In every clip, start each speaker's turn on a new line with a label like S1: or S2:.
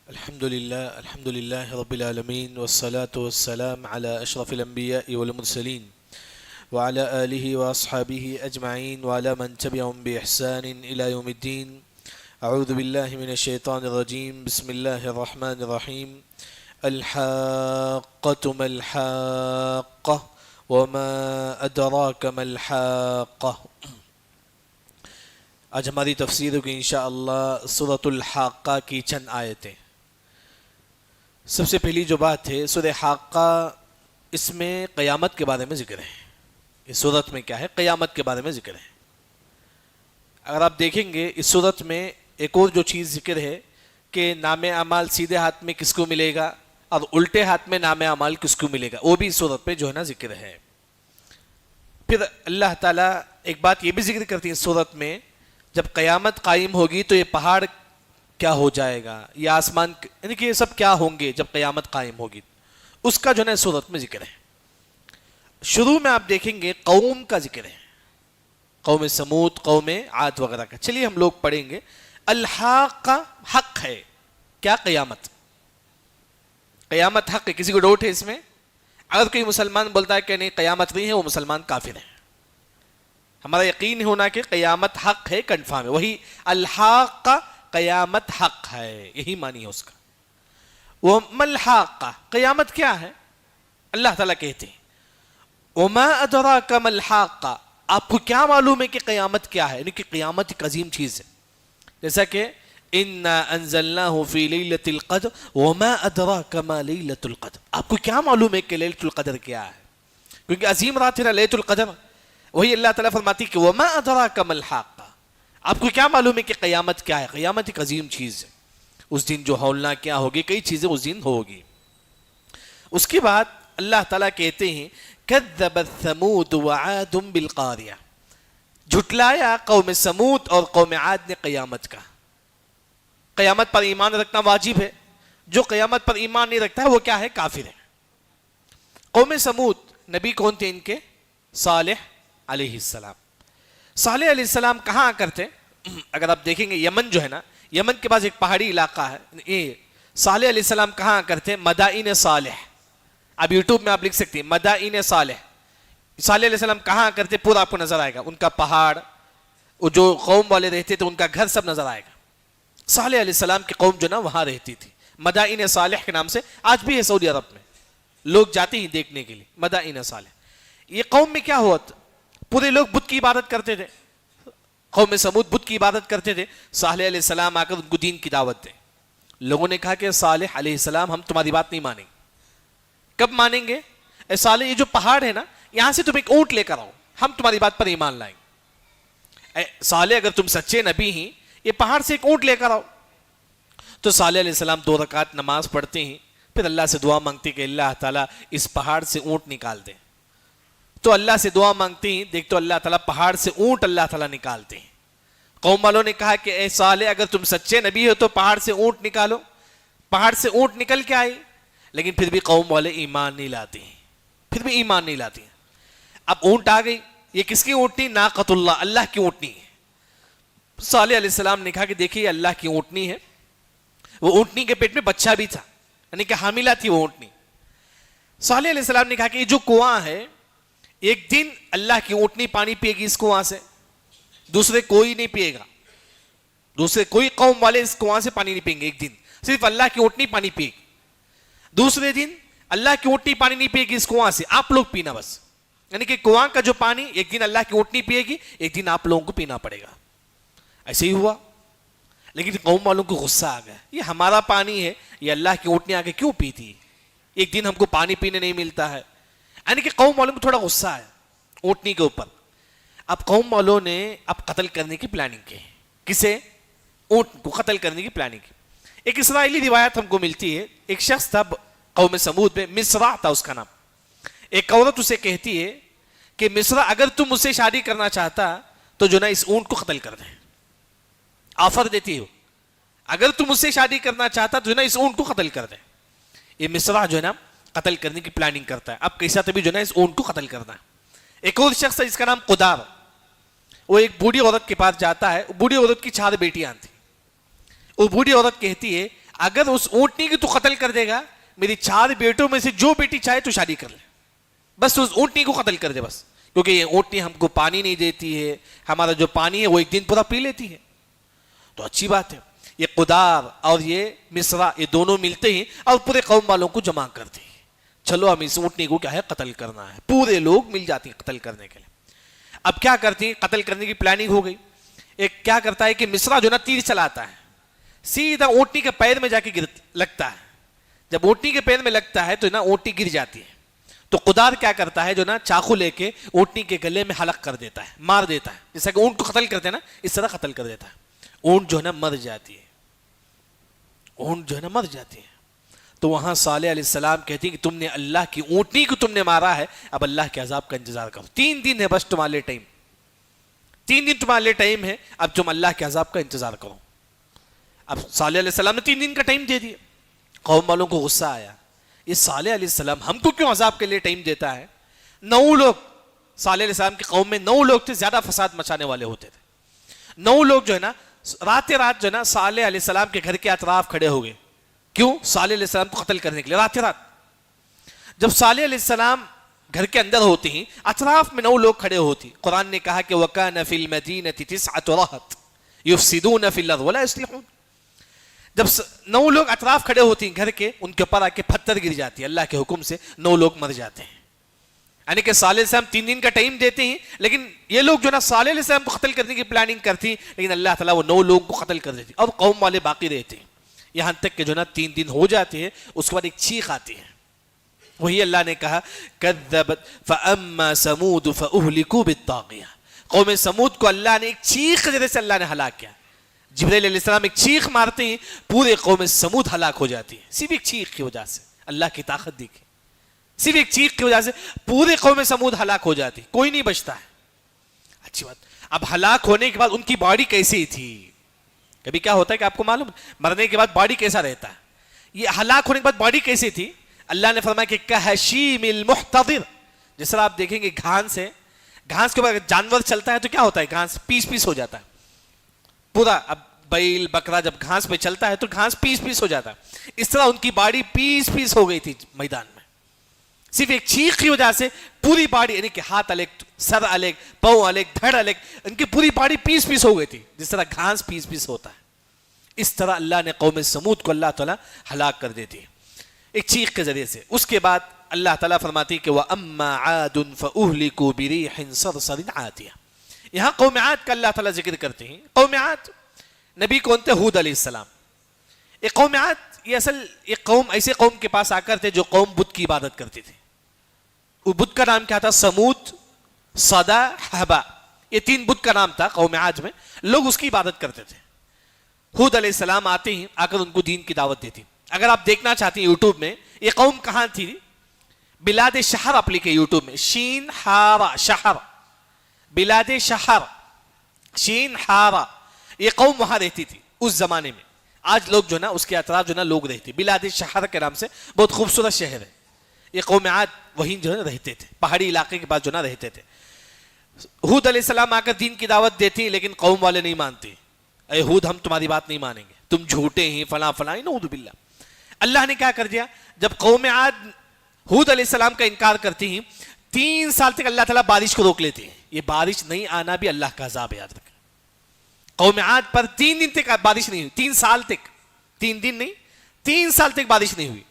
S1: الحمد لله رب العالمين والصلاة والسلام على أشرف الأنبياء والمرسلين وعلى آله وأصحابه أجمعين وعلى من تبعهم بإحسان إلى يوم الدين. أعوذ بالله من الشيطان الرجيم. بسم الله الرحمن الرحيم. الحاقة ما الحاقة وما أدراك ما الحاقة. آج ہماری تفسیر ہوگی انشاءاللہ سورۃ الحاقہ کی چند آیتیں. سب سے پہلی جو بات ہے سورہ حاقہ، اس میں قیامت کے بارے میں ذکر ہے. اس سورت میں کیا ہے؟ قیامت کے بارے میں ذکر ہے. اگر آپ دیکھیں گے اس سورت میں ایک اور جو چیز ذکر ہے کہ نام اعمال سیدھے ہاتھ میں کس کو ملے گا اور الٹے ہاتھ میں نام اعمال کس کو ملے گا، وہ بھی اس سورت پہ جو ہے نا ذکر ہے. پھر اللہ تعالیٰ ایک بات یہ بھی ذکر کرتی ہے اس سورت میں، جب قیامت قائم ہوگی تو یہ پہاڑ کیا ہو جائے گا، یہ آسمان، یعنی کہ یہ سب کیا ہوں گے جب قیامت قائم ہوگی، اس کا جو ہے نا سورت میں ذکر ہے. شروع میں آپ دیکھیں گے قوم کا ذکر ہے، قوم سمود، قوم عاد وغیرہ کا. چلیے ہم لوگ پڑھیں گے. الحاقہ حق ہے. کیا؟ قیامت. قیامت حق ہے. کسی کو ڈاؤٹ ہے اس میں؟ اگر کوئی مسلمان بولتا ہے کہ نہیں قیامت نہیں ہے، وہ مسلمان کافر ہے. ہمارا یقین ہونا کہ قیامت حق ہے، کنفرم ہے. وہی الحاقہ، قیامت حق ہے، یہی معنی ہے اس کا. وہ ملحاقہ، قیامت کیا ہے؟ اللہ تعالیٰ کہتے ہیں وما ادراک ملحاقہ، آپ کو کیا معلوم ہے کہ قیامت کیا ہے؟ یعنی کہ قیامت ایک عظیم چیز ہے. جیسا کہ انا انزلناہ فی لیلۃ القدر وما ادراک ما لیلۃ القدر، آپ کو کیا معلوم ہے کہ لیلۃ القدر کیا ہے؟ کیونکہ عظیم رات ہے نا لیلۃ القدر. وہی اللہ تعالیٰ فرماتی کہ وما ادراک ما الحاقہ، آپ کو کیا معلوم ہے کہ قیامت کیا ہے؟ قیامت ایک عظیم چیز ہے. اس دن جو ہولناک کیا ہوگی، کئی چیزیں اس دن ہوگی. اس کے بعد اللہ تعالیٰ کہتے ہیں کذبت ثمود وعاد بالقاریہ، جھٹلایا قوم سمود اور قوم عاد نے قیامت کا. قیامت پر ایمان رکھنا واجب ہے. جو قیامت پر ایمان نہیں رکھتا ہے وہ کیا ہے؟ کافر ہے. قوم سمود، نبی کون تھے ان کے؟ صالح علیہ السلام. صالح علیہ السلام کہاں کرتے؟ اگر آپ دیکھیں گے یمن جو ہے نا، یمن کے پاس ایک پہاڑی علاقہ ہے. یہ صالح علیہ السلام کہاں کرتے؟ مدائن صالح. اب یوٹیوب میں آپ لکھ سکتے ہیں مدائن صالح. صالح علیہ السلام کہاں کرتے؟ پورا آپ کو نظر آئے گا. ان کا پہاڑ، وہ جو قوم والے رہتے تھے ان کا گھر سب نظر آئے گا. صالح علیہ السلام کی قوم جو نا وہاں رہتی تھی. مدائن صالح کے نام سے آج بھی ہے سعودی عرب میں، لوگ جاتے ہیں دیکھنے کے لیے مدائن صالح. یہ قوم میں کیا ہوا؟ پورے لوگ بت کی عبادت کرتے تھے. قوم سمود بت کی عبادت کرتے تھے. صالح علیہ السلام آ کر ان کو دین کی دعوت دیں. لوگوں نے کہا کہ صالح علیہ السلام ہم تمہاری بات نہیں مانیں گے. کب مانیں گے؟ اے صالح، یہ جو پہاڑ ہے نا یہاں سے تم ایک اونٹ لے کر آؤ، ہم تمہاری بات پر ایمان لائیں گے. اے صالح، اگر تم سچے نبی ہیں یہ پہاڑ سے ایک اونٹ لے کر آؤ. تو صالح علیہ السلام 2 رکعت نماز پڑھتے ہیں، پھر اللہ سے دعا مانگتے کہ اللہ تعالیٰ اس پہاڑ سے اونٹ نکال دے. تو اللہ سے دعا مانگتے ہیں، دیکھ تو اللہ تعالیٰ پہاڑ سے اونٹ اللہ تعالیٰ نکالتے ہیں. قوم والوں نے کہا کہ اے صالح، اگر تم سچے نبی ہو تو پہاڑ سے اونٹ نکالو. پہاڑ سے اونٹ نکل کے آئی، لیکن پھر بھی قوم والے ایمان نہیں لاتے ہیں. پھر بھی ایمان نہیں لاتے ہیں. اب اونٹ آ گئی. یہ کس کی اونٹنی؟ ناقۃ اللہ، اللہ کی اونٹنی ہے. صالح علیہ السلام نے کہا کہ دیکھیے یہ اللہ کی اونٹنی ہے. وہ اونٹنی کے پیٹ میں بچہ بھی تھا، یعنی کہ حاملہ تھی وہ اونٹنی. صالح علیہ السلام نے کہا کہ یہ جو کنواں ہے، ایک دن اللہ کی اونٹنی پانی پیے گی اس کنواں سے، دوسرے کوئی نہیں پیے گا. دوسرے کوئی قوم والے اس کنواں سے پانی نہیں پئیں گے. ایک دن صرف اللہ کی اونٹنی پانی پیے گی. دوسرے دن اللہ کی اونٹنی پانی نہیں پیے گی اس کنواں سے، آپ لوگ پینا بس. یعنی کہ کنواں کا جو پانی ایک دن اللہ کی اونٹنی پیے گی، ایک دن آپ لوگوں کو پینا پڑے گا. ایسے ہی ہوا. لیکن قوم والوں کو غصہ آ گیا، یہ ہمارا پانی ہے، یہ اللہ کی اونٹنی آ کے کیوں پیتی؟ ایک دن ہم کو پانی پینے نہیں ملتا ہے. یعنی کہ قوم والوں کو تھوڑا غصہ ہے اونٹنی کے اوپر. اب قوم والوں نے اب قتل کرنے کی پلاننگ کی. کسے؟ اونٹ کو قتل کرنے کی پلاننگ کی. ایک اسرائیلی روایت ہم کو ملتی ہے، ایک شخص تھا قوم سمود میں، مصرع تھا اس کا نام. ایک عورت اسے کہتی ہے کہ مصرع، اگر تم مجھ سے شادی کرنا چاہتا تو جو نا اس اونٹ کو قتل کر دیں. آفر دیتی ہو، اگر تم مجھ سے شادی کرنا چاہتا تو جو نا اس اونٹ کو قتل کر دیں. یہ مصرع جو ہے نا قتل کرنے کی پلاننگ کرتا ہے. اب کیسا تبھی جو نا اس اونٹ کو قتل کرنا ہے. ایک اور شخص ہے جس کا نام قدار، وہ ایک بوڑھی عورت کے پاس جاتا ہے. بوڑھی عورت کی 4 بیٹیاں تھیں. وہ بوڑھی عورت کہتی ہے اگر اس اونٹنی کی تو قتل کر دے گا، میری 4 بیٹوں میں سے جو بیٹی چاہے تو شادی کر لے، بس اس اونٹنی کو قتل کر دے بس، کیونکہ یہ اونٹنی ہم کو پانی نہیں دیتی ہے، ہمارا جو پانی ہے وہ ایک دن پورا پی لیتی ہے۔ تو اچھی بات ہے، یہ قدار اور یہ مصرع یہ دونوں ملتے ہیں اور پورے قوم والوں کو جمع کرتے ہیں، چلو ہم اس اونٹنی کو کیا ہے قتل کرنا ہے، پورے لوگ مل جاتے ہیں قتل کرنے کے لیے۔ اب کیا کرتی ہیں، قتل کرنے کی پلاننگ ہو گئی۔ ایک کیا کرتا ہے کہ مصرع جو نا تیر چلاتا ہے، سیدھا اونٹنی کے پیر میں جا کے لگتا ہے، جب اونٹنی کے پیر میں لگتا ہے تو نا اونٹنی گر جاتی ہے، تو قدار کیا کرتا ہے جو نا چاقو لے کے اونٹنی کے گلے میں حلق کر دیتا ہے، مار دیتا ہے، جیسا کہ اونٹ کو قتل کرتے ہیں نا اس طرح قتل کر دیتا ہے، اونٹ جو ہے نا مر جاتی ہے، اونٹ جو ہے نا مر جاتی ہے۔ تو وہاں صالح علیہ السلام کہتی ہیں کہ تم نے اللہ کی اونٹنی کو تم نے مارا ہے، اب اللہ کے عذاب کا انتظار کرو، 3 دن ہے بس تمہارے ٹائم، 3 دن تمہارے ٹائم ہے، اب تم اللہ کے عذاب کا انتظار کرو۔ اب صالح علیہ السلام نے 3 دن کا ٹائم دے دیا، قوم والوں کو غصہ آیا، یہ صالح علیہ السلام ہم کو کیوں عذاب کے لیے ٹائم دیتا ہے؟ 9 لوگ، صالح علیہ السلام کی قوم میں 9 لوگ تھے، زیادہ فساد مچانے والے ہوتے تھے، 9 لوگ جو ہے نا رات جو ہے نا صالح علیہ السلام کے گھر کے اطراف کھڑے ہو گئے، کیوں؟ صالح علیہ السلام کو قتل کرنے کے لیے، رات جب صالح علیہ السلام گھر کے اندر ہوتے ہیں اطراف میں 9 لوگ کھڑے ہوتی، قرآن نے کہا کہ وَكَانَ فِي الْمَدِينَةِ 9 رَهْطٌ يُفْسِدُونَ فِي الْأَرْضِ وَلَا يُصْلِحُونَ۔ جب 9 لوگ اطراف کھڑے ہوتے ہیں گھر کے، ان کے اوپر آ کے پتھر گر جاتی ہے، اللہ کے حکم سے 9 لوگ مر جاتے ہیں۔ یعنی کہ صالح علیہ السلام 3 دن کا ٹائم دیتے ہیں، لیکن یہ لوگ جو نا صالح علیہ السلام کو قتل کرنے کی پلاننگ کرتی ہیں، لیکن اللہ تعالیٰ وہ 9 لوگوں کو قتل کر دیتی اور قوم والے باقی رہتے ہیں، یہاں تک کہ جو نا 3 دن ہو جاتے ہیں، اس کے بعد ایک چیخ آتی ہے، وہی اللہ نے کہا کذبت فاما ثمود فاہلکوا بالطاغیہ، قوم سمود کو اللہ نے ایک چیخ کے ذریعے سے اللہ نے ہلاک کیا، جبرائیل علیہ السلام ایک چیخ مارتے ہیں، پورے قوم سمود ہلاک ہو جاتی ہے، صرف ایک چیخ کی وجہ سے، اللہ کی طاقت دیکھی، صرف ایک چیخ کی وجہ سے پورے قوم سمود ہلاک ہو جاتی، کوئی نہیں بچتا ہے۔ اچھی بات، اب ہلاک ہونے کے بعد ان کی باڈی کیسی تھی؟ کبھی کیا ہوتا ہے کہ آپ کو معلوم مرنے کے بعد باڈی کیسا رہتا ہے؟ یہ ہلاک ہونے کے بعد باڈی کیسی تھی؟ اللہ نے فرمایا کہ کہشیم المحتضر، جس طرح آپ دیکھیں گے گھاس ہے، گھاس کے اوپر جانور چلتا ہے تو کیا ہوتا ہے؟ گھاس پیس پیس ہو جاتا ہے پورا، اب بیل بکرا جب گھاس پہ چلتا ہے تو گھاس پیس پیس ہو جاتا ہے، اس طرح ان کی باڈی پیس پیس ہو گئی تھی میدان میں، صرف ایک چیخ کی وجہ سے پوری باڈی، یعنی کہ ہاتھ الگ، سر الگ، پاؤں الگ، دھڑ الگ، ان کی پوری باڈی پیس پیس ہو گئی تھی، جس طرح گھاس پیس پیس ہوتا ہے، اس طرح اللہ نے قوم سمود کو اللہ تعالیٰ ہلاک کر دیتی ہے ایک چیخ کے ذریعے سے۔ اس کے بعد اللہ تعالیٰ فرماتی کہ وَأَمَّا عَادٌ فَأُهْلِكُوا بِرِيحٍ صَرْصَرٍ عَاتِيَةٍ، یہاں قوم عاد کا اللہ تعالیٰ ذکر کرتے ہیں۔ قوم عاد نبی کون تھے؟ ہود علیہ السلام۔ ایک قوم عاد یہ اصل ایک قوم ایسے قوم کے پاس آ کر تھے جو قوم بت کی عبادت کرتی تھی، وہ بت کا نام کیا تھا؟ سمود، صدا، حبا، یہ 3 بت کا نام تھا قوم عاد میں، لوگ اس کی عبادت کرتے تھے۔ ہود علیہ السلام آتے ہیں، آ کر ان کو دین کی دعوت دیتی۔ اگر آپ دیکھنا چاہتے ہیں یوٹیوب میں یہ قوم کہاں تھی، بلاد شہر آپ لکھیں یوٹیوب میں، شین ہارا شہر، بلاد شہر شین ہارا، یہ قوم وہاں رہتی تھی اس زمانے میں۔ آج لوگ جو نا اس کے اطراف جو نا لوگ رہتے، بلاد شہر کے نام سے بہت خوبصورت شہر ہے، یہ قوم عاد وہیں جو ہے رہتے تھے، پہاڑی علاقے کے پاس جو نا رہتے تھے۔ ہود علیہ السلام آ کر دین کی دعوت دیتی ہیں، لیکن قوم والے نہیں مانتے، اے ہود ہم تمہاری بات نہیں مانیں گے، تم جھوٹے ہیں، فلاں فلاں، نعوذ باللہ۔ اللہ نے کیا کر دیا، جب قوم عاد ہود علیہ السلام کا انکار کرتی ہیں، 3 سال تک اللہ تعالیٰ بارش کو روک لیتے ہیں، یہ بارش نہیں آنا بھی اللہ کا عذاب ہے، یاد رکھیں۔ قوم عاد پر 3 دن تک بارش نہیں ہوئی، 3 سال تک، 3 دن نہیں 3 سال تک بارش نہیں ہوئی،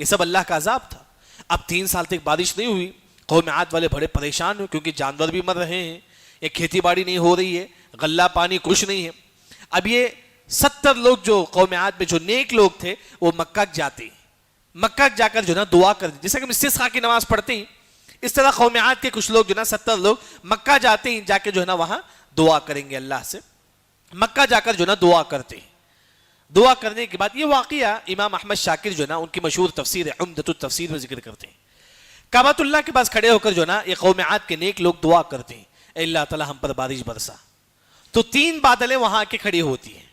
S1: یہ سب اللہ کا عذاب تھا۔ اب 3 سال تک بارش نہیں ہوئی، قوم عاد والے بڑے پریشان ہوئے، کیونکہ جانور بھی مر رہے ہیں، یہ کھیتی باڑی نہیں ہو رہی ہے، غلہ پانی کچھ نہیں ہے۔ اب یہ 70 لوگ جو قوم عاد میں جو نیک لوگ تھے وہ مکہ جاتے ہیں، مکہ جا کر جو نا دعا کرتے، جیسے کہ ہم استسقاء کی نماز پڑھتے ہیں، اس طرح قوم عاد کے کچھ لوگ جو نا 70 لوگ مکہ جاتے ہیں، جا کے جو ہے نا وہاں دعا کریں گے اللہ سے، مکہ جا کر جو نا دعا کرتے ہیں۔ دعا کرنے کے بعد یہ واقعہ امام احمد شاکر جو نا ان کی مشہور تفسیر عمدۃ التفسیر میں ذکر کرتے ہیں، کعبۃ اللہ کے پاس کھڑے ہو کر جو نا یہ قوم عاد کے نیک لوگ دعا کرتے ہیں، اے اللہ تعالیٰ ہم پر بارش برسا، تو 3 بادلیں وہاں کے کھڑی ہوتی ہیں،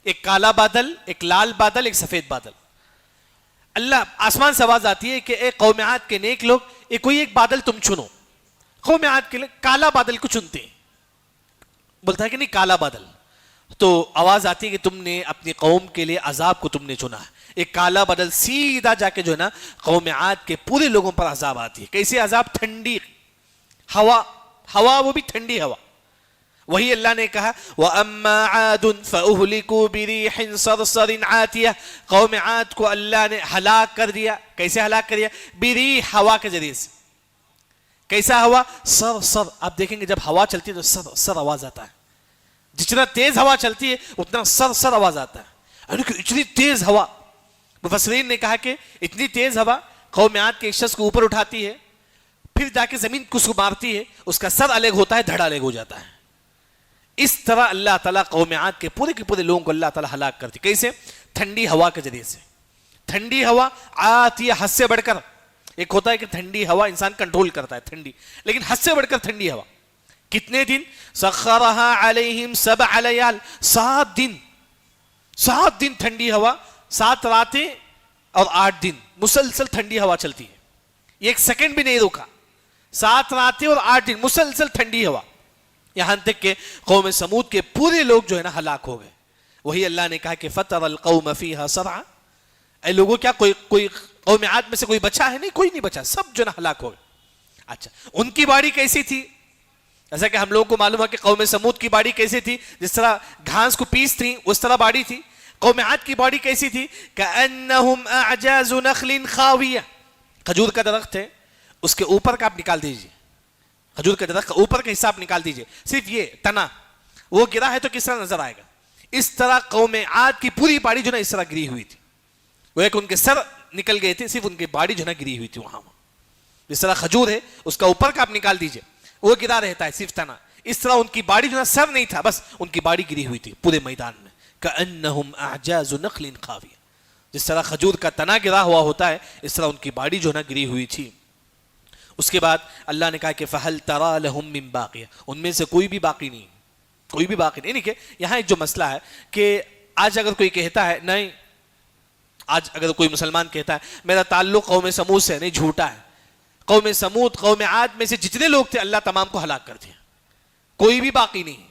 S1: ایک کالا بادل، ایک لال بادل، ایک سفید بادل۔ اللہ آسمان سے آواز آتی ہے کہ اے قوم عاد کے نیک لوگ، کوئی ایک بادل تم چنو۔ قوم عاد کے کالا بادل کو چنتے ہیں، بولتا ہے کہ نہیں کالا بادل، تو آواز آتی ہے کہ تم نے اپنی قوم کے لیے عذاب کو تم نے چنا ہے. ایک کالا بدل سیدھا جا کے جو ہے نا قوم عاد کے پورے لوگوں پر عذاب آتی ہے. کیسے عذاب؟ ٹھنڈی ہوا وہ بھی ٹھنڈی ہوا. وہی اللہ نے کہا وَأَمَّا عَادٌ فَأُهْلِكُوا بِرِيحٍ صَرْصَرٍ عَاتِيَةٍ. قوم عاد کو اللہ نے ہلاک کر دیا. کیسے ہلاک کر دیا؟ بِرِيحٍ ہوا کے ذریعے سے. کیسا ہوا؟ سر. آپ دیکھیں گے جب ہوا چلتی ہے تو سر آواز آتا ہے. جتنا تیز ہوا چلتی ہے اتنا سر آواز آتا ہے. یعنی کہ اتنی تیز ہوا. مفسرین نے کہا کہ اتنی تیز ہوا قوم عاد کے ایک شخص کو اوپر اٹھاتی ہے, پھر جا کے زمین کو مارتی ہے, اس کا سر الگ ہوتا ہے, دھڑ الگ ہو جاتا ہے. اس طرح اللہ تعالیٰ قوم عاد کے پورے لوگوں کو اللہ تعالیٰ ہلاک کرتی. کیسے؟ ٹھنڈی ہوا کے ذریعے سے. ٹھنڈی ہوا آتی ہے حد سے بڑھ کر. ایک ہوتا ہے کہ ٹھنڈی ہوا انسان کنٹرول کرتا ہے ٹھنڈی, لیکن حد سے بڑھ کر ٹھنڈی ہوا. کتنے دن؟ سخرها علیہم 7 لیال. 7 دن ٹھنڈی ہوا, 7 راتیں اور 8 دن مسلسل ٹھنڈی ہوا چلتی ہے. ایک سیکنڈ بھی نہیں روکا. 7 راتیں اور 8 دن مسلسل ٹھنڈی ہوا, یہاں تک کہ قوم سمود کے پورے لوگ جو ہے نا ہلاک ہو گئے. وہی اللہ نے کہا کہ فَتَرَ الْقَوْمَ فِيهَا صَرْعًا. اے لوگوں, کیا کوئی قوم عاد میں سے کوئی بچا ہے؟ نہیں, کوئی نہیں بچا, سب جو ہے نا ہلاک ہو گئے. اچھا, ان کی باڑی کیسی تھی؟ جیسا کہ ہم لوگوں کو معلوم ہے کہ قوم سمود کی باڑی کیسی تھی, جس طرح گھاس کو پیس تھی اس طرح باڑی تھی. قوم عاد کی باڑی کیسی تھی؟ كَأَنَّهُمْ أَعْجَازُ نَخْلٍ خَاوِيَةٍ. کھجور کا درخت ہے, اس کے اوپر کا آپ نکال دیجئے, کھجور کا درخت کا اوپر کا حصہ آپ نکال دیجئے, صرف یہ تنا وہ گرا ہے تو کس طرح نظر آئے گا. اس طرح قوم عاد کی پوری باڑی جو نا اس طرح گری ہوئی تھی. وہ ایک ان کے سر نکل گئے تھے, صرف ان کی باڑی جو نا گری ہوئی تھی وہاں. جس طرح کھجور ہے اس کا اوپر کا آپ نکال دیجئے, وہ گرا رہتا ہے صرف تنا. اس طرح ان کی باڑی جو نا سر نہیں تھا, بس ان کی باڑی گری ہوئی تھی پورے میدان میں. كَأَنَّهُمْ أَعْجَازُ نَخْلٍ خَاوِيَةٍ. جس طرح کھجور کا تنا گرا ہوا ہوتا ہے اس طرح ان کی باڑی جو نا گری ہوئی تھی. اس کے بعد اللہ نے کہا کہ فَهَلْ تَرَى لَهُم مِّن بَاقِيَةٍ. ان میں سے کوئی بھی باقی نہیں, کوئی بھی باقی نہیں. کہ یہاں ایک جو مسئلہ ہے کہ آج اگر کوئی کہتا ہے, نہیں, آج اگر کوئی مسلمان کہتا ہے میرا تعلق قوم سمود سے, نہیں, جھوٹا ہے. قوم سمود, قوم عاد میں سے جتنے لوگ تھے اللہ تمام کو ہلاک کر دیا, کوئی بھی باقی نہیں.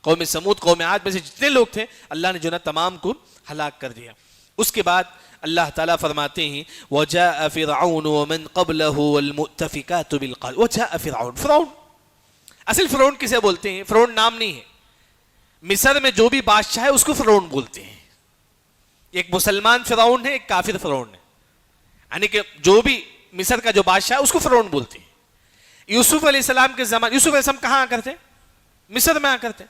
S1: قوم سمود, قوم عاد میں سے جتنے لوگ تھے اللہ نے جو نا تمام کو ہلاک کر دیا. اس کے بعد اللہ تعالیٰ فرماتے ہیں وَجَاءَ فِرْعَوْنُ وَمَنْ قَبْلَهُ وَالْمُؤْتَفِكَاتُ بِالْقَاعِدَةِ. وَجَاءَ فِرْعَوْنُ. اصل فرعون کسے بولتے ہیں؟ فرعون نام نہیں ہے. مصر میں جو بھی بادشاہ ہے اس کو فرعون بولتے ہیں. ایک مسلمان فرعون ہے, ایک کافر فرعون ہے. یعنی کہ جو بھی مصر کا جو بادشاہ ہے اس کو فرعون بولتے ہیں. یوسف علیہ السلام کے زمانے, یوسف علیہ السلام کہاں آ کرتے؟ مصر میں آ کرتے.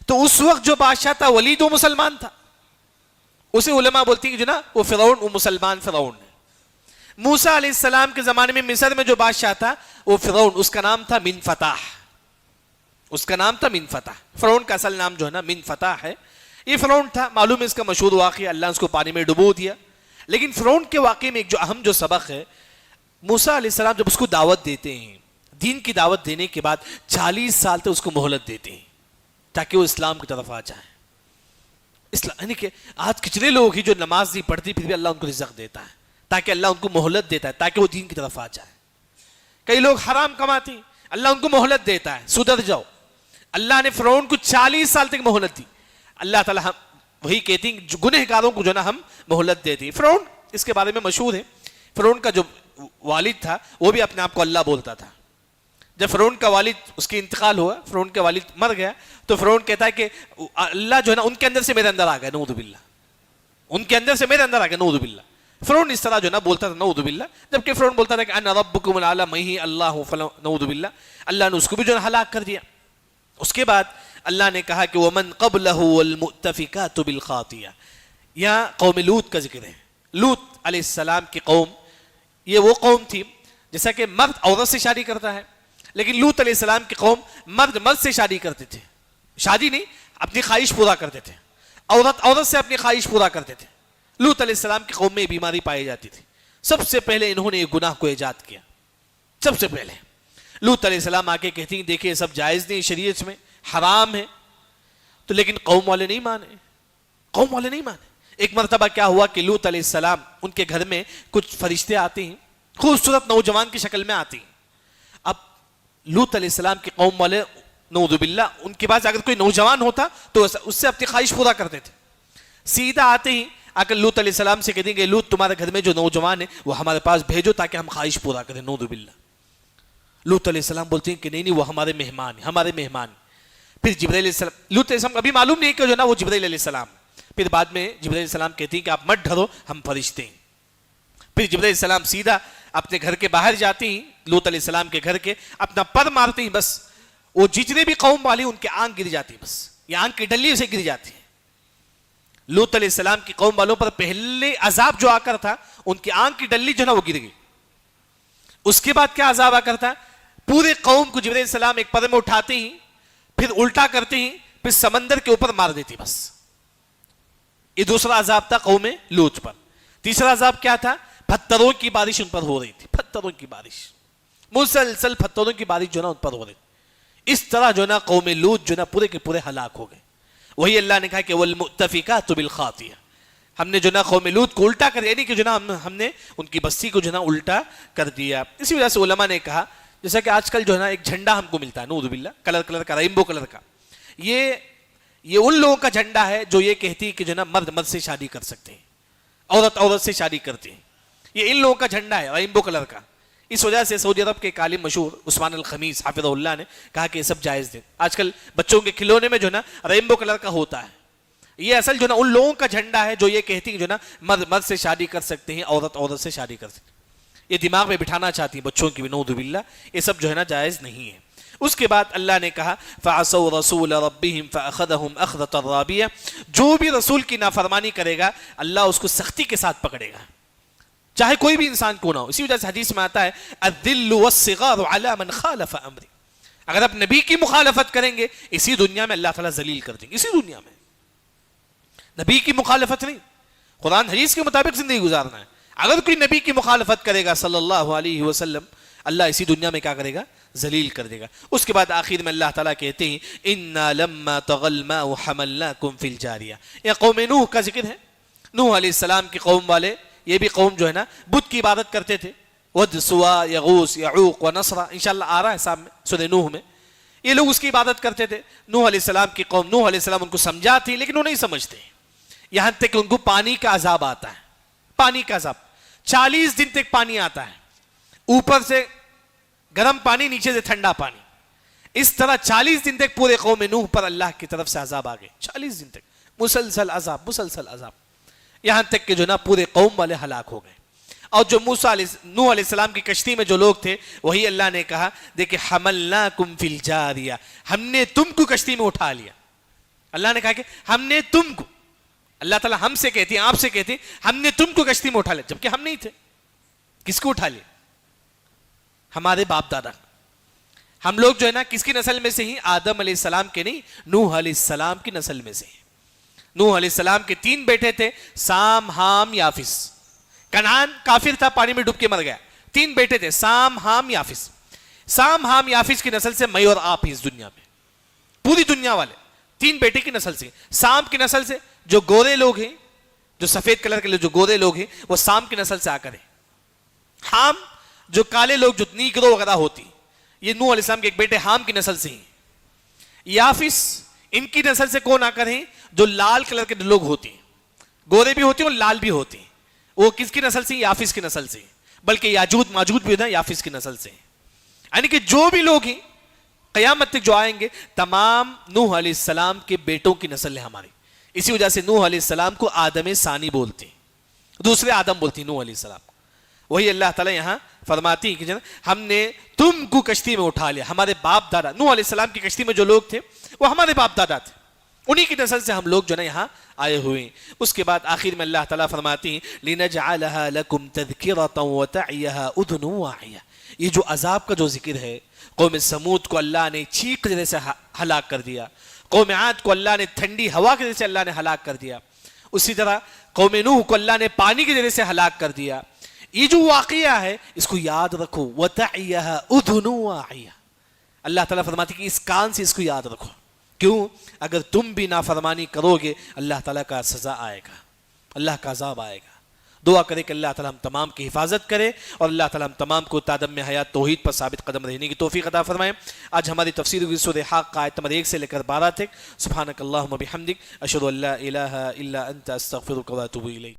S1: تو اس وقت جو بادشاہ تھا ولید وہ مسلمان تھا, اسے علماء بولتی ہیں کہ جو نا وہ فرعون, وہ مسلمان فرعون ہے. موسیٰ علیہ السلام کے زمانے میں مصر میں جو بادشاہ تھا وہ فرعون, اس کا نام تھا من فتح. اس کا نام تھا من فتح. فرعون کا اصل نام جو ہے نا من فتح ہے. یہ فرعون تھا, معلوم ہے اس کا مشہور واقعہ, اللہ نے اس کو پانی میں ڈبو دیا. لیکن فرعون کے واقعے میں ایک جو اہم جو سبق ہے, موسیٰ علیہ السلام جب اس کو دعوت دیتے ہیں, دین کی دعوت دینے کے بعد 40 سال تک اس کو مہلت دیتے ہیں تاکہ وہ اسلام کی طرف آ جائے. یعنی کہ آج کتنے لوگ ہی جو نماز نہیں پڑھتی پھر بھی اللہ ان کو رزق دیتا ہے, تاکہ اللہ ان کو مہلت دیتا ہے تاکہ وہ دین کی طرف آ جائے. کئی لوگ حرام کماتے ہیں, اللہ ان کو مہلت دیتا ہے سدھر جاؤ. اللہ نے فرعون کو 40 سال تک مہلت دی. اللہ تعالیٰ ہم وہی کہتی ہیں گنہگاروں کو جو نا ہم مہلت دیتے ہیں. فرعون اس کے بارے میں مشہور ہے, فرعون کا جو والد تھا وہ بھی اپنے آپ کو اللہ بولتا تھا. جب فرعون کا والد, اس کی انتقال ہوا, فرعون کا والد مر گیا, تو فرعون کہتا ہے کہ اللہ جو ہے نا ان کے اندر سے میرے اندر آ گیا, نعوذ باللہ, ان کے اندر سے میرے اندر آ گیا, نعوذ باللہ. فرعون اس طرح جو ہے نا بولتا تھا, نعوذ باللہ. جبکہ فرعون بولتا تھا کہ انا ربکم الاعلی, میں ہی اللہ ہوں, نعوذ باللہ. اللہ نے اس کو بھی جو ہے ہلاک کر دیا. اس کے بعد اللہ نے کہا کہ وَمَنْ قَبْلَهُ وَالْمُؤْتَفِكَاتُ بِالْخَاطِئَةِ. یہاں قوم لوط کا ذکر ہے. لوط علیہ السلام کی قوم, یہ وہ قوم تھی جیسا کہ مرد عورت سے شادی کرتا ہے, لیکن لوط علیہ السلام کی قوم مرد سے شادی کرتے تھے. شادی نہیں, اپنی خواہش پورا کرتے تھے. عورت سے اپنی خواہش پورا کرتے تھے. لوط علیہ السلام کی قوم میں بیماری پائی جاتی تھی. سب سے پہلے انہوں نے یہ گناہ کو ایجاد کیا. سب سے پہلے لوط علیہ السلام آ کے کہتی ہیں دیکھیں سب جائز نہیں, شریعت میں حرام ہے. تو لیکن قوم والے نہیں مانے, قوم والے نہیں مانے. ایک مرتبہ کیا ہوا کہ لوط علیہ السلام, ان کے گھر میں کچھ فرشتے آتے ہیں, خوبصورت نوجوان کی شکل میں آتی ہیں. اب لوط علیہ السلام کی قوم والے نعوذ باللہ ان کے پاس اگر کوئی نوجوان ہوتا تو اس سے اپنی خواہش پورا کرتے تھے. سیدھا آتے ہی آ کر لوط علیہ السلام سے کہہ دیں گے لوط تمہارے گھر میں جو نوجوان ہے وہ ہمارے پاس بھیجو تاکہ ہم خواہش پورا کریں. نعوذ باللہ. لوط علیہ السلام بولتے ہیں کہ نہیں وہ ہمارے مہمان ہیں ہمارے مہمان. پھر جبرائیل علیہ السلام لوط علیہ السلام ابھی معلوم نہیں کہ جو نا وہ جبرائیل علیہ السلام. پھر بعد میں جبرائیل علیہ السلام کہتے ہیں کہ آپ مت ڈرو ہم فرشتے ہیں. پھر جبرائیل علیہ السلام سیدھا اپنے گھر کے باہر جاتے ہیں لوط علیہ السلام کے گھر کے اپنا پر مارتے ہیں بس وہ جتنے بھی قوم والے ان کے آنکھ گر جاتی ہے. بس یہ آنکھ کی ڈلی سے گر جاتی ہے. لوط علیہ السلام کی قوم والوں پر پہلے عذاب جو آ کر تھا ان کی آنکھ کی ڈلی جو نا وہ گر گئی. اس کے بعد کیا عذاب آ کر تھا پورے قوم کو جبرائیل علیہ السلام ایک پر میں اٹھاتے ہیں پھر الٹا کرتے ہیں پھر سمندر کے اوپر مار دیتی. بس یہ دوسرا عذاب تھا قوم لوط پر. تیسرا عذاب کیا تھا پتھروں کی بارش ان پر ہو رہی تھی. پتھروں کی بارش مسلسل پتھروں کی بارش جو نا ان پر ہو رہی تھی. اس طرح جو نا قوم لوط جو نا پورے کے پورے ہلاک ہو گئے. وہی اللہ نے کہا کہ والمؤتفکات بالخاطیہ ہم نے جو نا قوم لوط کو الٹا کر دیا یعنی کہ جو نا ہم نے ان کی بستی کو جو نا الٹا کر دیا. اسی وجہ سے علماء نے کہا جیسا کہ آج کل جو ہے نا ایک جھنڈا ہم کو ملتا ہے نعوذ باللہ کلر کا رینبو کلر کا یہ ان لوگوں کا جھنڈا ہے جو یہ کہتی ہے کہ جو نا مرد سے شادی کر سکتے ہیں عورت سے شادی کرتے ہیں. یہ ان لوگوں کا جھنڈا ہے رینبو کلر کا. اس وجہ سے سعودی عرب کے ایک عالم مشہور عثمان الخمیس حافظہ اللہ نے کہا کہ یہ سب جائز دیں. آج کل بچوں کے کھلونے میں جو نا رینبو کلر کا ہوتا ہے. یہ اصل جو نا ان لوگوں کا جھنڈا ہے جو یہ کہتی ہے جو نا مرد سے شادی کر سکتے ہیں عورت سے شادی کر سکتے ہیں. یہ دماغ میں بٹھانا چاہتی ہیں بچوں کی بھی نعوذ باللہ. یہ سب جو ہے نا جائز نہیں ہے. اس کے بعد اللہ نے کہا فَعَصَوْا رَسُولَ رَبِّهِمْ فَأَخَذَهُمْ أَخْذَةً رَابِيَةً جو بھی رسول کی نافرمانی کرے گا اللہ اس کو سختی کے ساتھ پکڑے گا چاہے کوئی بھی انسان کیوں نہ ہو. اسی وجہ سے حدیث میں آتا ہے الذل والصغار على من خالف امری. اگر آپ نبی کی مخالفت کریں گے اسی دنیا میں اللہ تعالیٰ ذلیل کر دیں گے. اسی دنیا میں نبی کی مخالفت نہیں قرآن حدیث کے مطابق زندگی گزارنا ہے. اگر کوئی نبی کی مخالفت کرے گا صلی اللہ علیہ وسلم اللہ اسی دنیا میں کیا کرے گا ذلیل کر دے گا. اس کے بعد آخر میں اللہ تعالیٰ کہتے ہیں انا لما طغى الماء حملناكم في الجاریہ. یہ قوم نوح کا ذکر ہے. نوح علیہ السلام کی قوم والے یہ بھی قوم جو ہے نا بت کی عبادت کرتے تھے. ود سوا یغوث یعوق و نصر انشاءاللہ آ رہا ہے سامنے سورہ نوح میں. یہ لوگ اس کی عبادت کرتے تھے. نوح علیہ السلام کی قوم نوح علیہ السلام ان کو سمجھاتی لیکن وہ نہیں سمجھتے. یہاں تک کہ ان کو پانی کا عذاب آتا ہے. پانی کا عذاب 40 دن تک پانی آتا ہے. اوپر سے گرم پانی نیچے سے ٹھنڈا پانی. اس طرح 40 دن تک پورے قوم نوح پر اللہ کی طرف سے عذاب آ گئے. 40 دن تک مسلسل عذاب یہاں تک کہ جو نا پورے قوم والے ہلاک ہو گئے. اور جو نوح علیہ السلام کی کشتی میں جو لوگ تھے وہی اللہ نے کہا دیکھیں حملناکم فی الجاریہ ہم نے تم کو کشتی میں اٹھا لیا. اللہ نے کہا کہ ہم نے تم کو اللہ تعالیٰ ہم سے کہتی ہیں آپ سے کہتی ہیں ہم نے تم کو کشتی میں اٹھا لیا جبکہ ہم نہیں تھے. کس کو اٹھا لیا ہمارے باپ دادا. ہم لوگ جو ہے نا کس کی نسل میں سے ہی آدم علیہ السلام کے نہیں نوح علیہ السلام کی نسل میں سے ہیں. نوح علیہ السلام کے 3 بیٹے تھے سام حام یافس. کنعان کافر تھا پانی میں ڈوب کے مر گیا. 3 بیٹے تھے سام حام یافس. سام حام یافس کی نسل سے میں اور آپ ہی اس دنیا میں پوری دنیا والے 3 بیٹے کی نسل سے. سام کی نسل سے جو گورے لوگ ہیں جو سفید کلر کے جو گورے لوگ ہیں وہ سام کی نسل سے آ کر ہیں. حام جو کالے لوگ جو نیگرو وغیرہ ہوتی یہ نوح علیہ السلام کے ایک بیٹے حام کی نسل سے ہیں. یافس ان کی نسل سے کون آ کر ہیں جو لال کلر کے لوگ ہوتے ہیں گورے بھی ہوتے ہیں اور لال بھی ہوتے ہیں. وہ کس کی نسل سے یافس کی نسل سے. بلکہ یاجوج ماجوج بھی ہوتا ہے یافس کی نسل سے. یعنی کہ جو بھی لوگ ہیں قیامت تک جو آئیں گے تمام نوح علیہ السلام کے بیٹوں کی نسل ہے ہماری. اسی وجہ سے نوح علیہ السلام کو آدم ثانی بولتے ہیں دوسرے آدم بولتے ہیں نوح علیہ السلام. وہی اللہ تعالیٰ یہاں فرماتی ہیں کہ ہم نے تم کو کشتی میں اٹھا لیا. ہمارے باپ دادا نوح علیہ السلام کی کشتی میں جو لوگ تھے وہ ہمارے باپ دادا تھے. انہی کی نسل سے ہم لوگ جو نا یہاں آئے ہوئے ہیں. اس کے بعد آخر میں اللہ تعالیٰ فرماتی ہیں لِنَجْعَلَهَا لَكُمْ تَذْكِرَةً وَتَعِيَهَا أُذُنٌ وَاعِيَةٌ. یہ جو عذاب کا جو ذکر ہے قوم سمود کو اللہ نے چیخ کے ذریعے سے ہلاک کر دیا. قوم عاد کو اللہ نے ٹھنڈی ہوا کے ذریعے سے اللہ نے ہلاک کر دیا. اسی طرح قوم نوح کو اللہ نے پانی کے ذریعے سے ہلاک کر دیا. یہ جو واقعہ ہے اس کو یاد رکھو وَتَعِيَهَا أُذُنٌ وَاعِيَةٌ. اللہ تعالیٰ فرماتی کہ اس کان سے اس کو یاد رکھو. کیوں اگر تم بھی نافرمانی کرو گے اللہ تعالیٰ کا سزا آئے گا اللہ کا عذاب آئے گا. دعا کرے کہ اللہ تعالیٰ ہم تمام کی حفاظت کرے اور اللہ تعالیٰ ہم تمام کو تادم میں حیات توحید پر ثابت قدم رہنے کی توفیق عطا فرمائے۔ آج ہماری تفسیر ہوئی سورہ حاقہ آیت نمبر 1 سے لے کر 12 تک۔ سبحانک اللہم بحمدک، اشہد ان لا الہ الا انت، استغفرک و اتوب الیک۔